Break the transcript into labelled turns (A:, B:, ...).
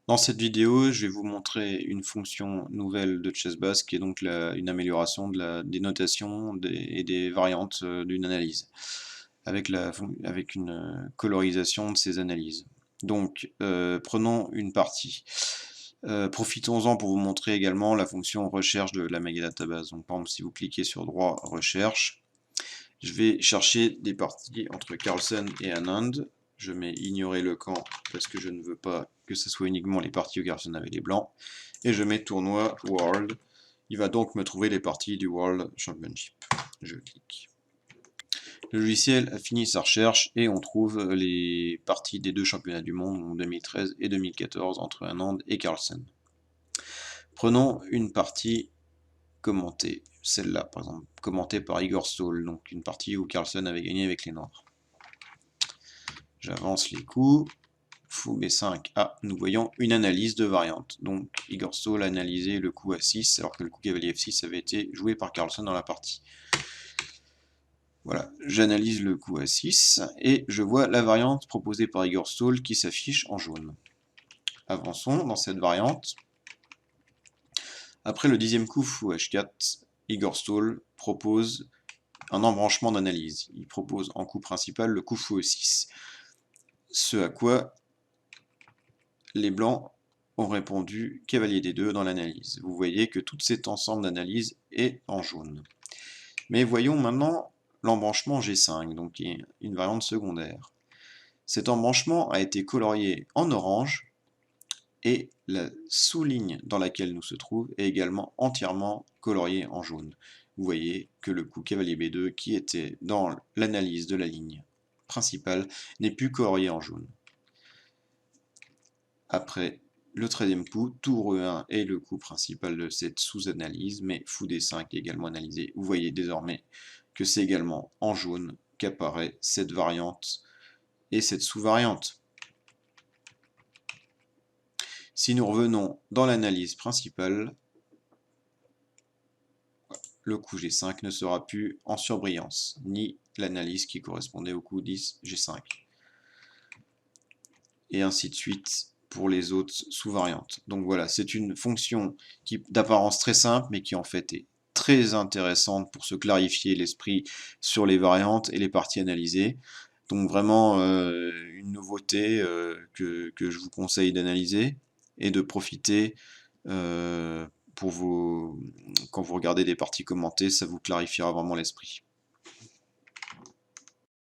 A: Dans cette vidéo, je vais vous montrer une fonction nouvelle de Chessbass qui est donc une amélioration des notations et des variantes d'une analyse avec une colorisation de ces analyses. Donc, prenons une partie. Profitons-en pour vous montrer également la fonction recherche de la Megadatabase. Donc, par exemple, si vous cliquez sur droit recherche, je vais chercher des parties entre Carlsen et Anand. Je mets ignorer le camp parce que je ne veux pas que ce soit uniquement les parties où Carlsen avait les blancs. Et je mets tournoi World. Il va donc me trouver les parties du World Championship. Je clique. Le logiciel a fini sa recherche et on trouve les parties des deux championnats du monde, donc 2013 et 2014, entre Anand et Carlsen. Prenons une partie commentée, celle-là par exemple, commentée par Igor Stoll, donc une partie où Carlsen avait gagné avec les noirs. J'avance les coups, fou B5, ah, nous voyons une analyse de variante. Donc Igor Stoll a analysé le coup A6 alors que le coup cavalier F6 avait été joué par Carlsen dans la partie. Voilà, j'analyse le coup A6 et je vois la variante proposée par Igor Stoll qui s'affiche en jaune. Avançons dans cette variante. Après le 10e coup fou H4, Igor Stoll propose un embranchement d'analyse. Il propose en coup principal le coup fou E6. Ce à quoi les blancs ont répondu cavalier D2 dans l'analyse. Vous voyez que tout cet ensemble d'analyse est en jaune. Mais voyons maintenant l'embranchement G5, donc une variante secondaire. Cet embranchement a été colorié en orange et la sous-ligne dans laquelle nous se trouve est également entièrement coloriée en jaune. Vous voyez que le coup cavalier B2 qui était dans l'analyse de la ligne principale n'est plus colorié en jaune. Après le 13e coup, tour E1 est le coup principal de cette sous-analyse, mais fou D5 est également analysé. Vous voyez désormais que c'est également en jaune qu'apparaît cette variante et cette sous-variante. Si nous revenons dans l'analyse principale, le coup G5 ne sera plus en surbrillance, ni l'analyse qui correspondait au coup 10 G5. Et ainsi de suite pour les autres sous-variantes. Donc voilà, c'est une fonction d'apparence très simple, mais qui en fait est très intéressante pour se clarifier l'esprit sur les variantes et les parties analysées. Donc vraiment une nouveauté que je vous conseille d'analyser et de profiter quand vous regardez des parties commentées, ça vous clarifiera vraiment l'esprit.